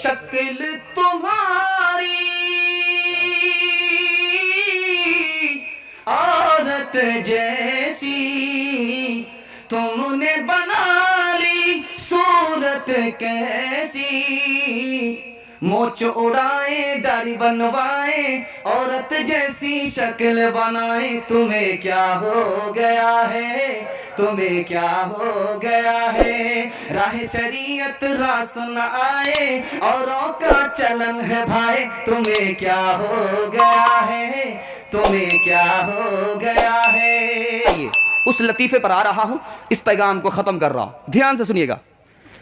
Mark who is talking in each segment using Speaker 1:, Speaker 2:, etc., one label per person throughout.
Speaker 1: शक्ल तुम्हारी औरत जैसी, तुमने बना ली सूरत कैसी। मोच उड़ाए दाढ़ी बनवाए औरत जैसी शक्ल बनाए। तुम्हें क्या हो गया है, तुम्हें क्या हो गया है। राह शरीयत रास न आए औरों का चलन है भाई। तुम्हें क्या हो गया है, तुम्हें क्या हो गया है। उस लतीफ़े पर आ रहा हूँ, इस पैगाम को ख़त्म कर रहा हूँ, ध्यान से सुनिएगा।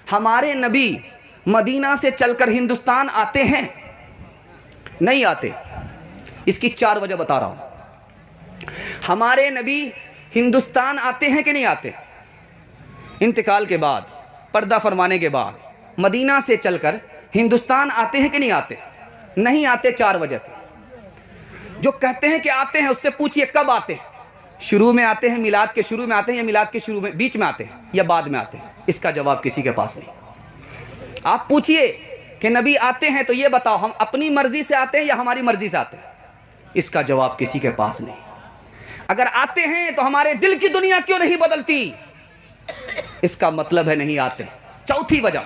Speaker 1: हमारे नबी मदीना से चलकर हिंदुस्तान आते हैं, नहीं आते? इसकी 4 वजह बता रहा हूँ। हमारे नबी हिंदुस्तान आते हैं कि नहीं आते? इंतकाल के बाद, पर्दा फरमाने के बाद मदीना से चलकर हिंदुस्तान आते हैं कि नहीं आते? नहीं आते 4 वजह से। जो कहते हैं कि आते हैं उससे पूछिए कब आते हैं। शुरू में आते हैं, मिलाद के शुरू में आते हैं, या मिलाद के शुरू में बीच में आते हैं, या बाद में आते हैं? इसका जवाब किसी के पास नहीं। आप पूछिए कि नबी आते हैं तो ये बताओ, हम अपनी मर्जी से आते हैं या हमारी मर्जी से आते हैं? इसका जवाब किसी के पास नहीं। अगर आते हैं तो हमारे दिल की दुनिया क्यों नहीं बदलती? इसका मतलब है नहीं आते। चौथी वजह,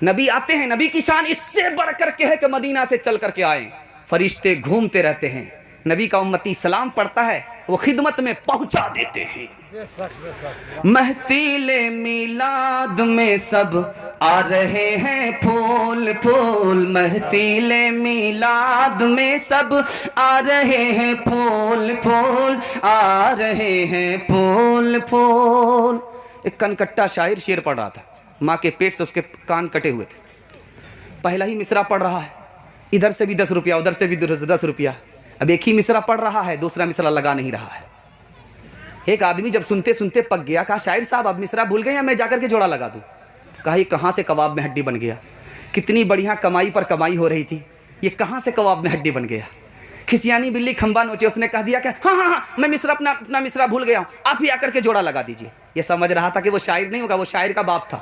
Speaker 1: नबी आते हैं, नबी की शान इससे बढ़कर के है कि मदीना से चल करके आए, फरिश्ते घूमते रहते हैं, नबी का उम्मती सलाम पढ़ता है, वो खिदमत में पहुंचा देते हैं। महफिले मिलाद में सब आ रहे हैं फूल फूल। महफिले मिलाद में सब आ रहे हैं फूल फूल, आ रहे हैं फूल फूल। एक कनकट्टा शायर शेर पढ़ रहा था, माँ के पेट से उसके कान कटे हुए थे। पहला ही मिसरा पढ़ रहा है, इधर से भी 10 रुपया, उधर से भी 10 रुपया। अब एक ही मिसरा पढ़ रहा है, दूसरा मिसरा लगा नहीं रहा है। एक आदमी जब सुनते सुनते पक गया, कहा शायर साहब आप मिसरा भूल गए या मैं जाकर के जोड़ा लगा दूं? कहा ये कहाँ से कबाब में हड्डी बन गया। कितनी बढ़िया कमाई पर कमाई हो रही थी, ये कहाँ से कबाब में हड्डी बन गया। खिसियानी बिल्ली खंबा नोचे, उसने कह दिया कि हाँ हाँ हाँ मैं मिसरा अपना मिसरा भूल गया हूँ, आप ही आकर के जोड़ा लगा दीजिए। ये समझ रहा था कि वो शायर नहीं होगा, वो शायर का बाप था।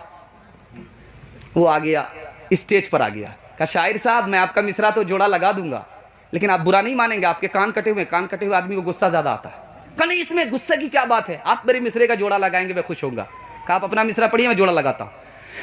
Speaker 1: वो आ गया, स्टेज पर आ गया, कहा शायर साहब मैं आपका मिसरा तो जोड़ा लगा दूंगा, लेकिन आप बुरा नहीं मानेंगे, आपके कान कटे हुए आदमी को गुस्सा ज़्यादा आता है। कहा नहीं इसमें गुस्से की क्या बात है, आप मेरे मिसरे का जोड़ा लगाएंगे मैं खुश होऊंगा। कहा आप अपना मिसरा पढ़िए, मैं जोड़ा लगाता हूँ।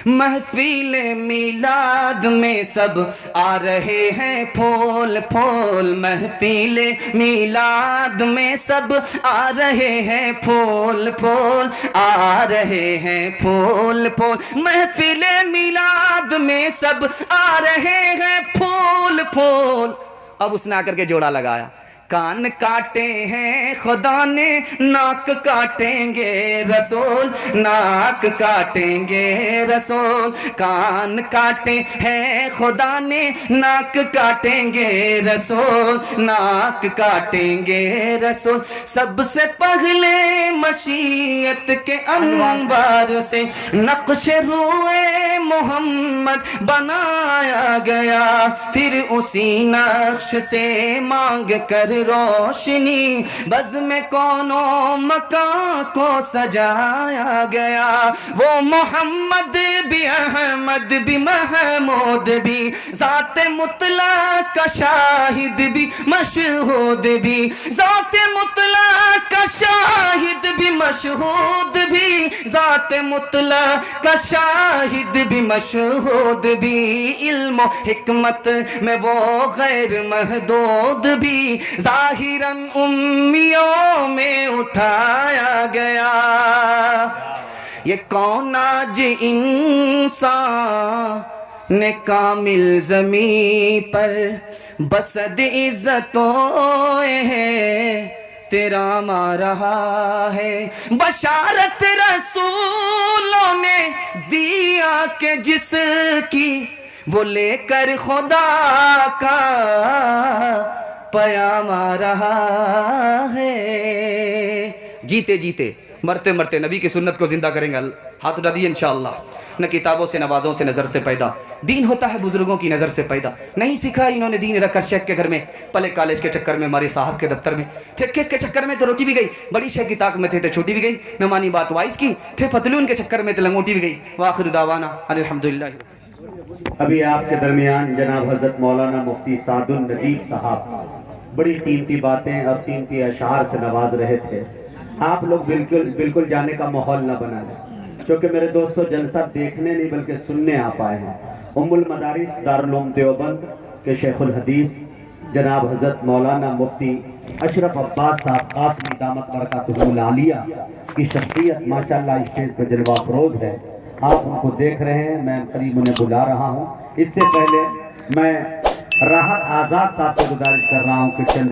Speaker 1: महफिले मिलाद में सब आ रहे हैं फूल फूल। महफिले मिलाद में सब आ रहे हैं फूल फूल, आ रहे हैं फूल फूल। महफिले मिलाद में सब आ रहे हैं फूल फूल। अब उसने आकर के जोड़ा लगाया। कान काटे हैं खुदा ने, नाक काटेंगे रसूल, नाक काटेंगे रसूल। कान काटे हैं खुदा ने, नाक काटेंगे रसूल, नाक काटेंगे रसूल। सबसे पहले मशीयत के अनवार से नक्श रूए मोहम्मद बनाया गया, फिर उसी नक्श से मांग कर रोशनी बज़ में कौनो मकान को सजाया गया। वो मोहम्मद भी अहमद भी महमूद भी, ज़ात मुतला का शाहिद भी मशहूद भी, ज़ात मुतला का शाहिद भी मशहूद भी, ज़ात मुतला का शाहिद भी मशहूद भी। इल्म हिकमत में वो गैर महदूद भी, ज़ाहिरन उम्मियों में उठाया गया। ये कौन आज इंसान ने कामिल ज़मीं पर बसद इज़्ज़तों है तेरा मा रहा है। बशारत रसूलों ने दिया के जिसकी वो लेकर खुदा का पयाम आ रहा है। जीते जीते मरते मरते नबी की सुन्नत को जिंदा करेंगे। हाथ उठा दिए इंशाअल्लाह। न किताबों से नवाज़ों से नज़र से पैदा, दीन होता है बुजुर्गों की नज़र से पैदा। नहीं सीखा इन्होंने दीन रखकर शेख के घर में, पले कॉलेज के चक्कर में, हमारे साहब के दफ्तर में थे, केक के चक्कर में तो रोटी भी गई, बड़ी शेख की ताक में थे तो छोटी भी गई, न मानी बात वाइस की, थे पतलून के चक्कर में तो लंगोटी भी गई। वाखिर दावाना अल्हम्दुलिल्लाह।
Speaker 2: अभी आपके दरमियान जनाब हजरत मौलाना मुफ्ती सादुल नजीब साहब बड़ी कीमती बातें और कीमती अशार से नवाज रहे थे। आप लोग बिल्कुल बिल्कुल जाने का माहौल न बना लें, क्योंकि मेरे दोस्तों जलसा देखने नहीं बल्कि सुनने आप आए हैं। उम्मुल मदारिस दारुल उलूम देवबंद के शेखुल हदीस जनाब हजरत मौलाना मुफ्ती अशरफ अब्बास साहब कासमी दामत बरकातुहुल आलिया की शख्सियत माशाअल्लाह स्टेज पर जलवा अफरोज है। आप उनको देख रहे हैं, मैं करीब उन्हें बुला रहा हूँ। इससे पहले मैं राहत आज़ाद साहब को गुजारिश कर रहा हूँ कि चंद